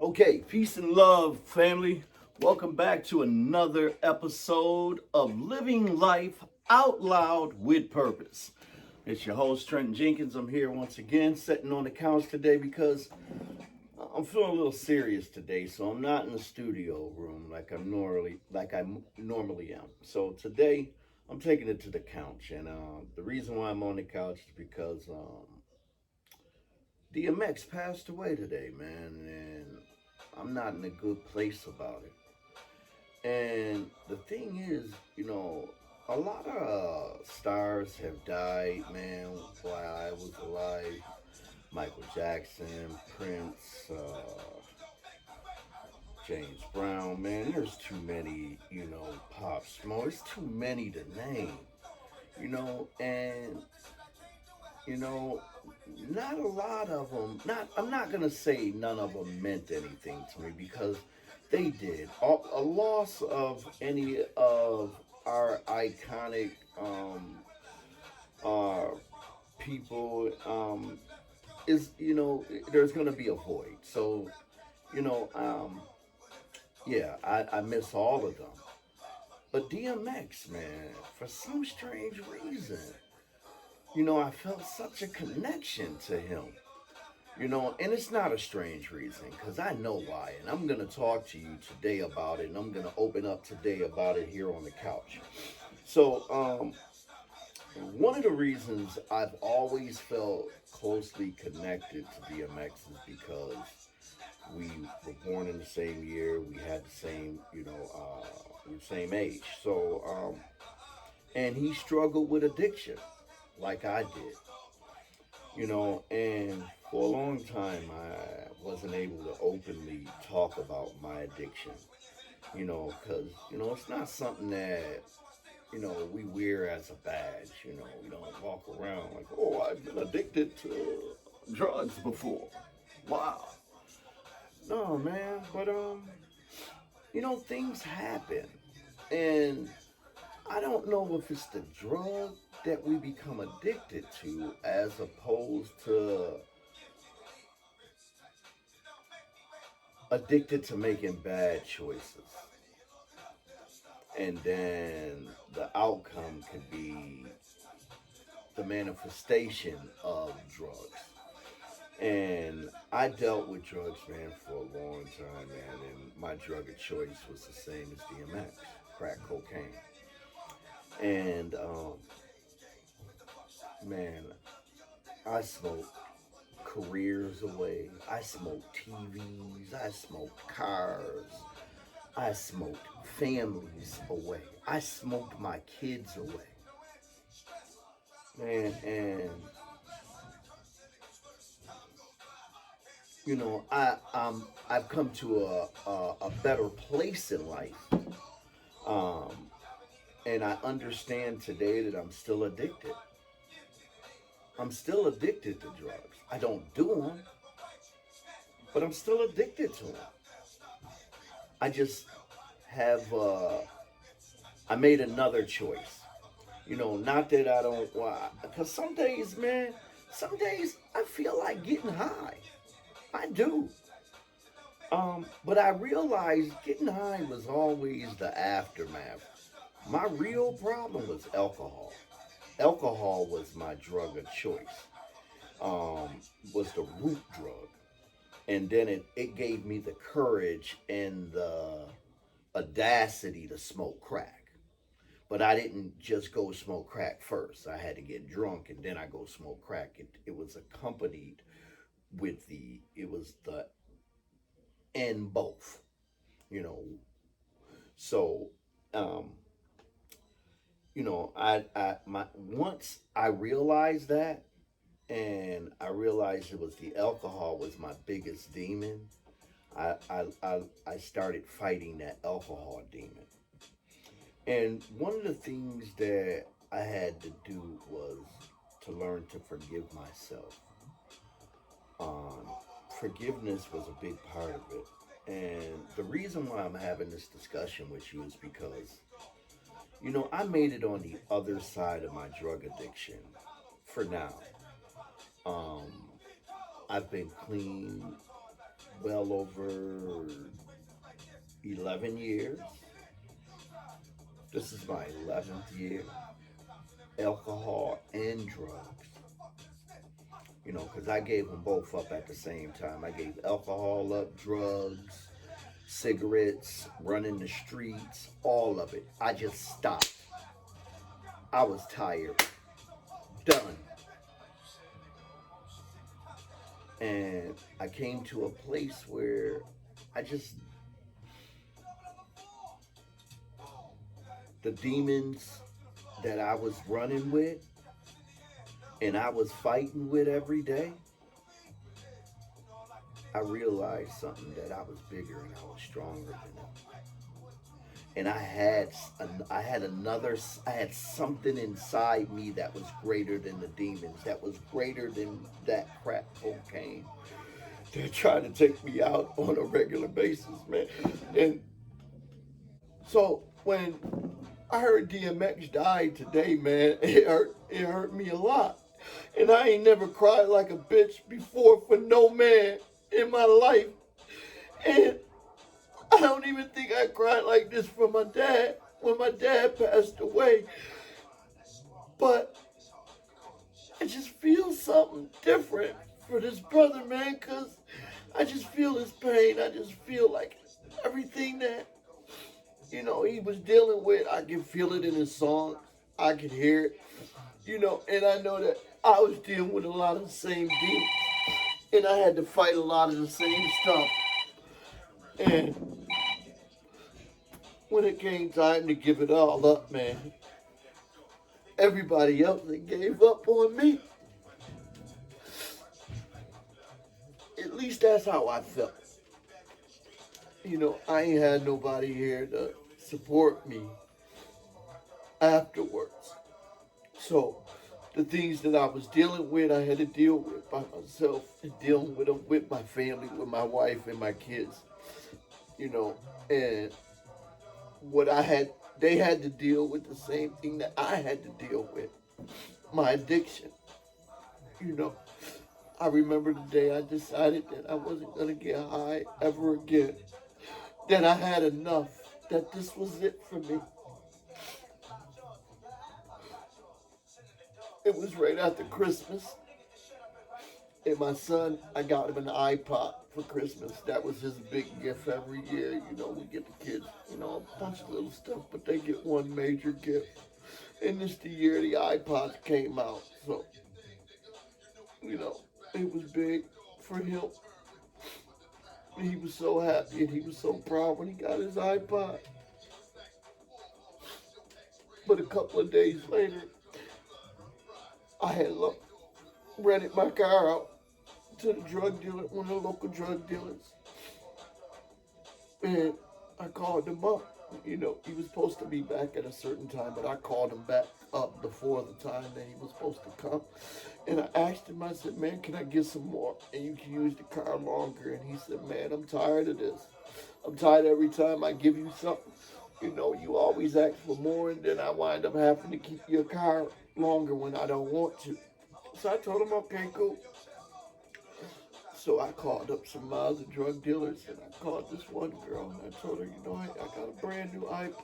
Okay, peace and love, family. Welcome back to another episode of Living Life Out Loud with Purpose. It's your host, Trenton Jenkins. I'm here once again, sitting on the couch today because I'm feeling a little serious today, so I'm not in the studio room like I normally am. So today, I'm taking it to the couch, and the reason why I'm on the couch is because DMX passed away today, man, and I'm not in a good place about it. And the thing is, a lot of stars have died, man, while I was alive. Michael Jackson, Prince, James Brown, man, there's too many, Pop Smoke. There's too many to name, and you know, not a lot of them. Not, I'm not gonna say none of them meant anything to me because they did. A loss of any of our iconic uh, people is, there's gonna be a void. So, you know, um, yeah, I miss all of them. But DMX, man, for some strange reason, I felt such a connection to him. And it's not a strange reason because I know why. And I'm going to talk to you today about it. And I'm going to open up today about it here on the couch. So, one of the reasons I've always felt closely connected to DMX is because we were born in the same year. We had the same, we were the same age. So, and he struggled with addiction like I did. And for a long time, I wasn't able to openly talk about my addiction, because, it's not something that, we wear as a badge, we don't walk around like, oh, I've been addicted to drugs before. Wow. No, man, but, things happen. And I don't know if it's the drug that we become addicted to as opposed to addicted to making bad choices. And then the outcome could be the manifestation of drugs. And I dealt with drugs, man, for a long time, man. And my drug of choice was the same as DMX, crack cocaine. And, man, I smoked careers away. I smoked TVs. I smoked cars. I smoked families away. I smoked my kids away. Man, and I've come to a better place in life. Um, and I understand today that I'm still addicted. I'm still addicted to drugs. I don't do them, but I'm still addicted to them. I just have I made another choice. Not that I don't want, because some days, man, some days I feel like getting high. I do. But I realized getting high was always the aftermath. My real problem was alcohol. Alcohol was my drug of choice. Was the root drug. And then it gave me the courage and the audacity to smoke crack. But I didn't just go smoke crack first. I had to get drunk and then I go smoke crack. It was accompanied with it was the and both, you know. So, um, once I realized that, and I realized it was the alcohol was my biggest demon. I started fighting that alcohol demon. And one of the things that I had to do was to learn to forgive myself. Um, Forgiveness was a big part of it. And the reason why I'm having this discussion with you is because, I made it on the other side of my drug addiction for now. Um, I've been clean well over 11 years. This is my 11th year. Alcohol and drugs. You know, because I gave them both up at the same time. I gave alcohol up, drugs, cigarettes, running the streets, all of it. I just stopped. I was tired, done. And I came to a place where I just, the demons that I was running with and I was fighting with every day, I realized something that I was bigger and I was stronger than them. And I had something inside me that was greater than the demons, that was greater than that crack cocaine. They're trying to take me out on a regular basis, man. And so when I heard DMX died today, man, it hurt me a lot. And I ain't never cried like a bitch before for no man in my life. And I don't even think I cried like this for my dad when my dad passed away. But I just feel something different for this brother, man, because I just feel his pain. I just feel like everything that, he was dealing with, I can feel it in his songs. I can hear it, and I know that I was dealing with a lot of the same demons. And I had to fight a lot of the same stuff. And when it came time to give it all up, man, everybody else that gave up on me. At least that's how I felt. I ain't had nobody here to support me afterwards. So the things that I was dealing with, I had to deal with by myself and dealing with them with my family, with my wife and my kids. And what they had to deal with the same thing that I had to deal with, my addiction. You know, I remember the day I decided that I wasn't going to get high ever again, that I had enough, that this was it for me. It was right after Christmas. And my son, I got him an iPod for Christmas. That was his big gift every year. We get the kids, a bunch of little stuff, but they get one major gift. And this the year the iPods came out. So, it was big for him. And he was so happy and he was so proud when he got his iPod. But a couple of days later, I had rented my car out to the drug dealer, one of the local drug dealers. And I called him up. He was supposed to be back at a certain time, but I called him back up before the time that he was supposed to come. And I asked him, I said, man, can I get some more? And you can use the car longer. And he said, man, I'm tired of this. I'm tired every time I give you something. You always ask for more, and then I wind up having to keep your car longer when I don't want to. So I told him, okay, cool. So I called up some other drug dealers, and I called this one girl, and I told her, I got a brand new iPod.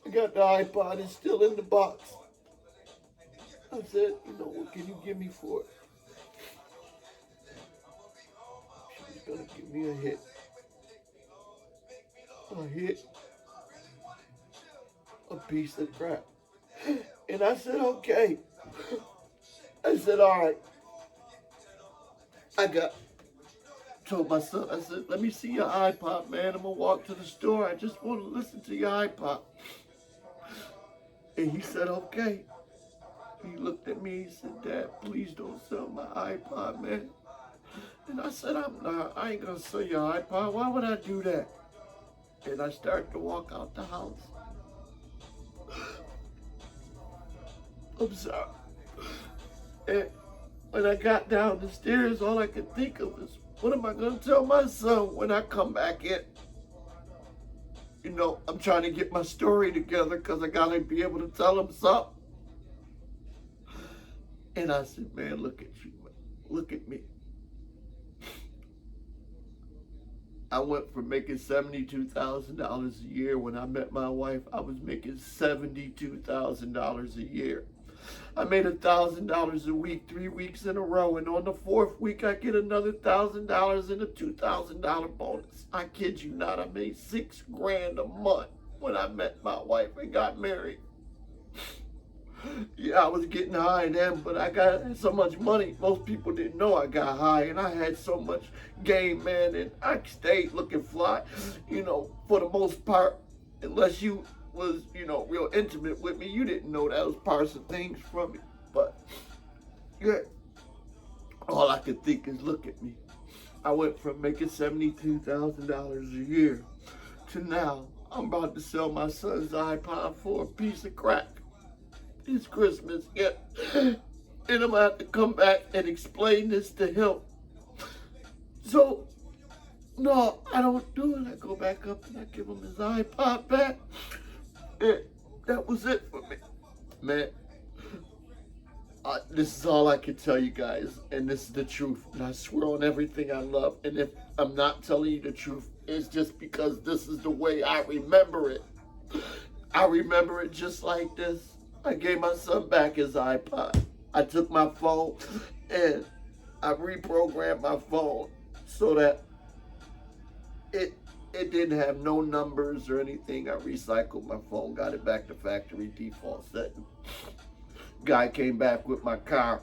I got the iPod, it's still in the box. I said, what can you give me for it? She was going to give me a hit. A piece of crap. And I said, okay. I said, all right. Told my son, I said, let me see your iPod, man. I'm going to walk to the store. I just want to listen to your iPod. And he said, okay. He looked at me, he said, Dad, please don't sell my iPod, man. And I said, I ain't going to sell your iPod. Why would I do that? And I started to walk out the house. I'm sorry. And when I got down the stairs, all I could think of was, what am I going to tell my son when I come back in? I'm trying to get my story together because I got to be able to tell him something. And I said, man, look at you. Look at me. I went from making $72,000 a year. When I met my wife, I was making $72,000 a year. I made $1,000 a week, 3 weeks in a row, and on the fourth week, I get another $1,000 and a $2,000 bonus. I kid you not, I made $6,000 a month when I met my wife and got married. Yeah, I was getting high then, but I got so much money. Most people didn't know I got high, and I had so much game, man, and I stayed looking fly, for the most part, unless you was, real intimate with me. You didn't know that was parts of things from me. But, yeah, all I could think is, look at me. I went from making $72,000 a year to now I'm about to sell my son's iPod for a piece of crack. It's Christmas, yeah. And I'm gonna have to come back and explain this to him. So, no, I don't do it. I go back up and I give him his iPod back. And that was it for me. Man, this is all I can tell you guys. And this is the truth. And I swear on everything I love. And if I'm not telling you the truth, it's just because this is the way I remember it. I remember it just like this. I gave my son back his iPod. I took my phone and I reprogrammed my phone so that it didn't have no numbers or anything. I recycled my phone, got it back to factory default setting. Guy came back with my car.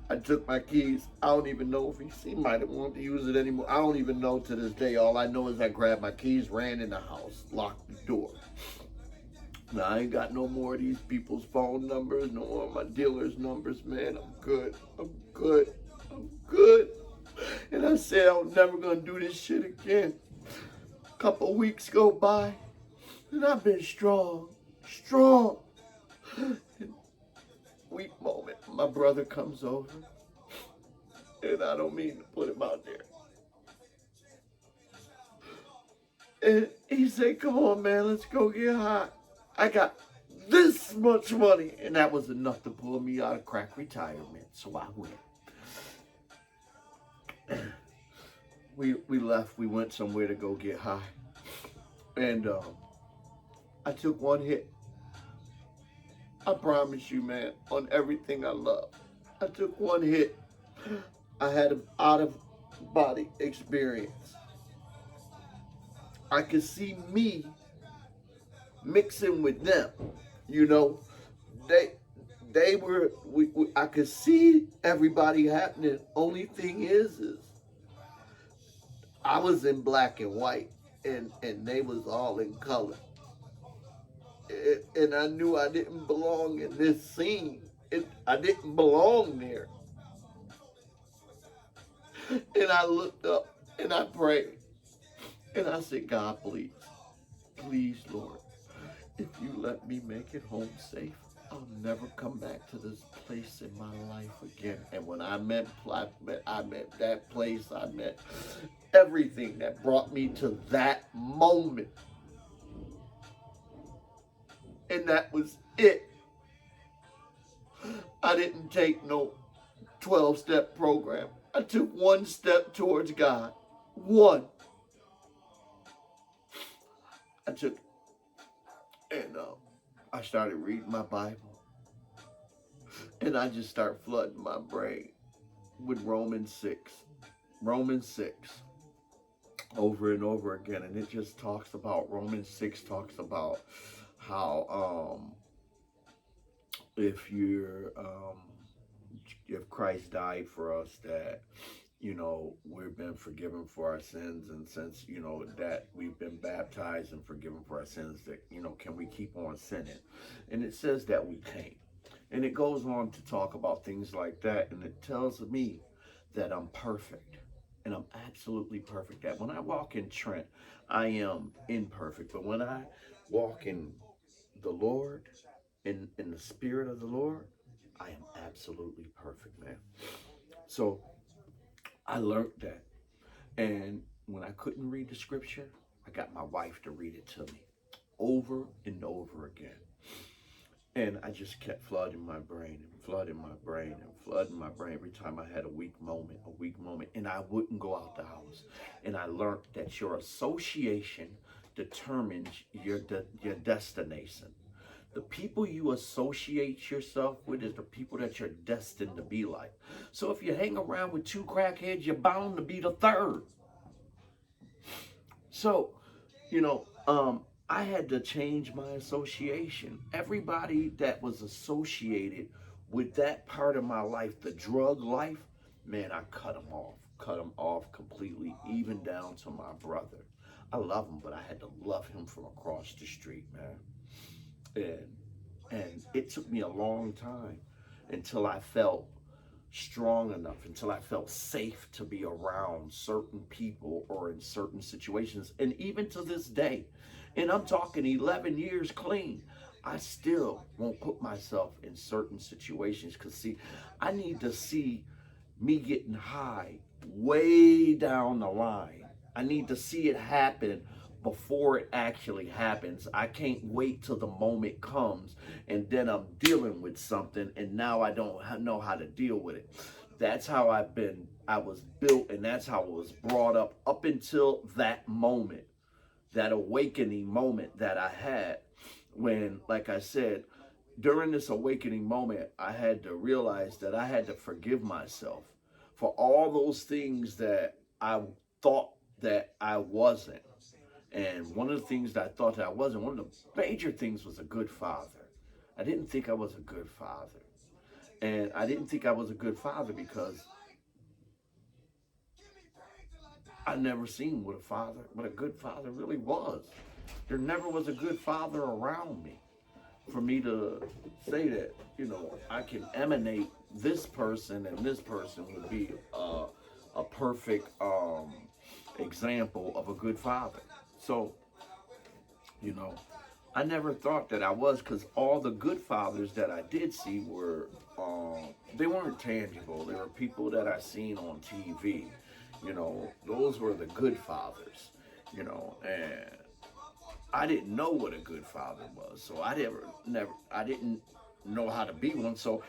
I took my keys. I don't even know if he might have wanted to use it anymore. I don't even know to this day. All I know is I grabbed my keys, ran in the house, locked the door. Now, I ain't got no more of these people's phone numbers, no more of my dealer's numbers, man. I'm good. I'm good. I'm good. And I said I'm never going to do this shit again. A couple of weeks go by, and I've been strong. Weak moment, my brother comes over, and I don't mean to put him out there. And he said, come on, man, let's go get high. I got this much money, and that was enough to pull me out of crack retirement. So I went. We left. We went somewhere to go get high, and I took one hit. I promise you, man, on everything I love. I took one hit. I had an out-of-body experience. I could see me mixing with them, they were. I could see everybody happening. Only thing is I was in black and white, and they was all in color. And I knew I didn't belong in this scene. I didn't belong there. And I looked up and I prayed. And I said, God, please, Lord, if you let me make it home safe, I'll never come back to this place in my life again. And when I met that place, I met everything that brought me to that moment. And that was it. I didn't take no 12-step program. I took one step towards God. One. I took, and I started reading my Bible. And I just started flooding my brain with Romans 6. Romans 6. Over and over again. And it just talks about, Romans 6 talks about how if Christ died for us, that we've been forgiven for our sins, and since that we've been baptized and forgiven for our sins, that can we keep on sinning? And it says that we can't. And it goes on to talk about things like that, and it tells me that I'm perfect. And I'm absolutely perfect. That when I walk in Trent, I am imperfect. But when I walk in the Lord, in the spirit of the Lord, I am absolutely perfect, man. So I learned that. And when I couldn't read the scripture, I got my wife to read it to me over and over again. And I just kept flooding my brain and flooding my brain and flooding my brain every time I had a weak moment, a weak moment. And I wouldn't go out the house. And I learned that your association determines your destination. The people you associate yourself with is the people that you're destined to be like. So if you hang around with two crackheads, you're bound to be the third. So, you know, I had to change my association. Everybody that was associated with that part of my life, the drug life, man, I cut them off completely, even down to my brother. I love him, but I had to love him from across the street, man. And it took me a long time until I felt strong enough, until I felt safe to be around certain people or in certain situations. And even to this day, and I'm talking 11 years clean, I still won't put myself in certain situations because, see, I need to see me getting high way down the line. I need to see it happen before it actually happens. I can't wait till the moment comes and then I'm dealing with something and now I don't know how to deal with it. That's how I was built, and that's how I was brought up until that moment, that awakening moment that I had when, like I said, during this awakening moment, I had to realize that I had to forgive myself for all those things that I thought that I wasn't. And one of the things that I thought that I wasn't, one of the major things was a good father. I didn't think I was a good father. And I didn't think I was a good father because I never seen what a good father really was. There never was a good father around me for me to say that, I can emanate this person and this person would be a perfect example of a good father. So, you know, I never thought that I was, because all the good fathers that I did see were, they weren't tangible. They were people that I seen on TV. Those were the good fathers, and I didn't know what a good father was. So I didn't know how to be one. So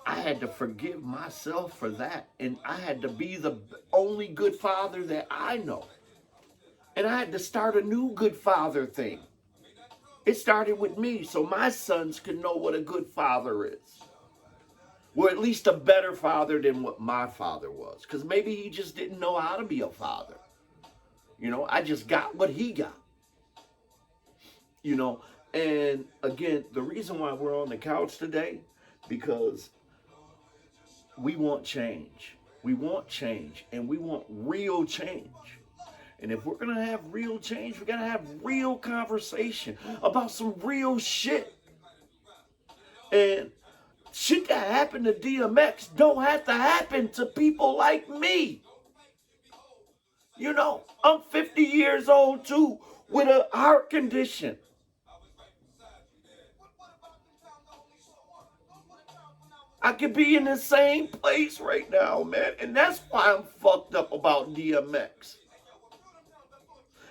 I had to forgive myself for that. And I had to be the only good father that I know. And I had to start a new good father thing. It started with me so my sons could know what a good father is. Or at least a better father than what my father was. Because maybe he just didn't know how to be a father. I just got what he got. And again, the reason why we're on the couch today, because we want change. We want change, and we want real change. And if we're going to have real change, we're going to have real conversation about some real shit. And shit that happened to DMX don't have to happen to people like me. I'm 50 years old too, with a heart condition. I could be in the same place right now, man. And that's why I'm fucked up about DMX.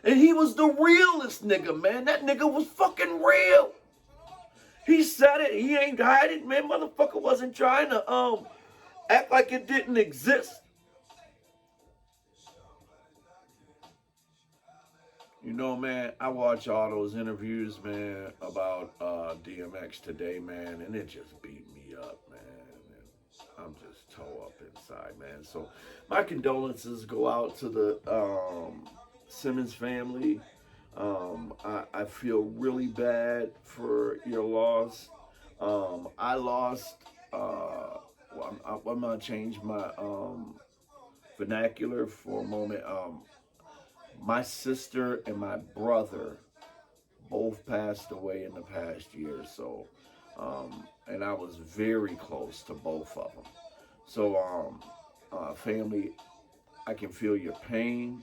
And he was the realest nigga, man. That nigga was fucking real. He said it. He ain't hide it, man. Motherfucker wasn't trying to act like it didn't exist. Man, I watch all those interviews, man, about DMX today, man, and it just beat me up, man. And I'm just toe up inside, man. So my condolences go out to the Simmons family. I feel really bad for your loss. I lost. I'm gonna change my vernacular for a moment. My sister and my brother both passed away in the past year, so and I was very close to both of them. So, family, I can feel your pain.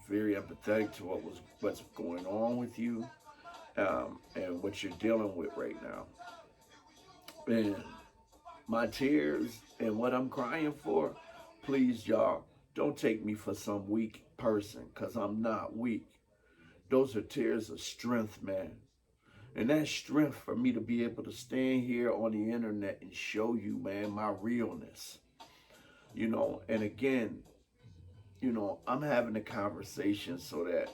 Very empathetic to what's going on with you, and what you're dealing with right now. And my tears and what I'm crying for, please, y'all, don't take me for some weak person, because I'm not weak. Those are tears of strength, man. And that's strength for me to be able to stand here on the internet and show you, man, my realness. And again, I'm having a conversation so that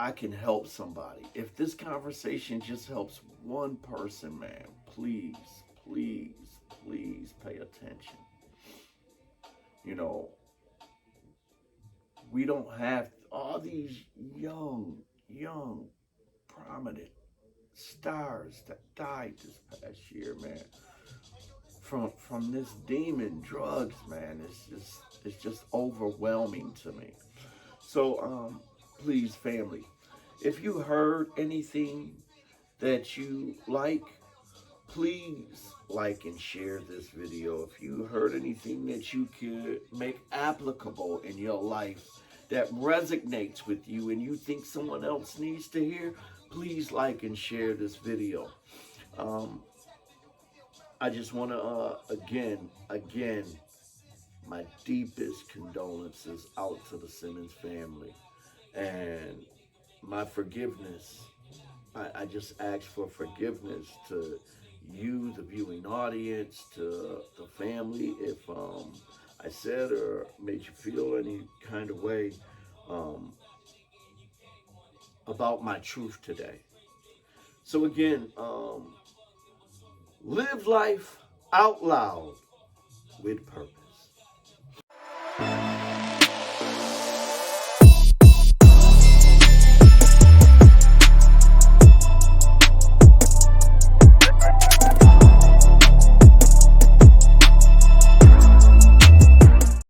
I can help somebody. If this conversation just helps one person, man, please, please, please pay attention. You know, we don't have all these young, prominent stars that died this past year, man. From this demon drugs, man. It's just overwhelming to me. So please, family, if you heard anything that you like, please like and share this video. If you heard anything that you could make applicable in your life that resonates with you and you think someone else needs to hear, please like and share this video. Um, I just want to again, my deepest condolences out to the Simmons family and my forgiveness. I just ask for forgiveness to you, the viewing audience, to the family, if I said or made you feel any kind of way um, about my truth today. So again, live life out loud with purpose.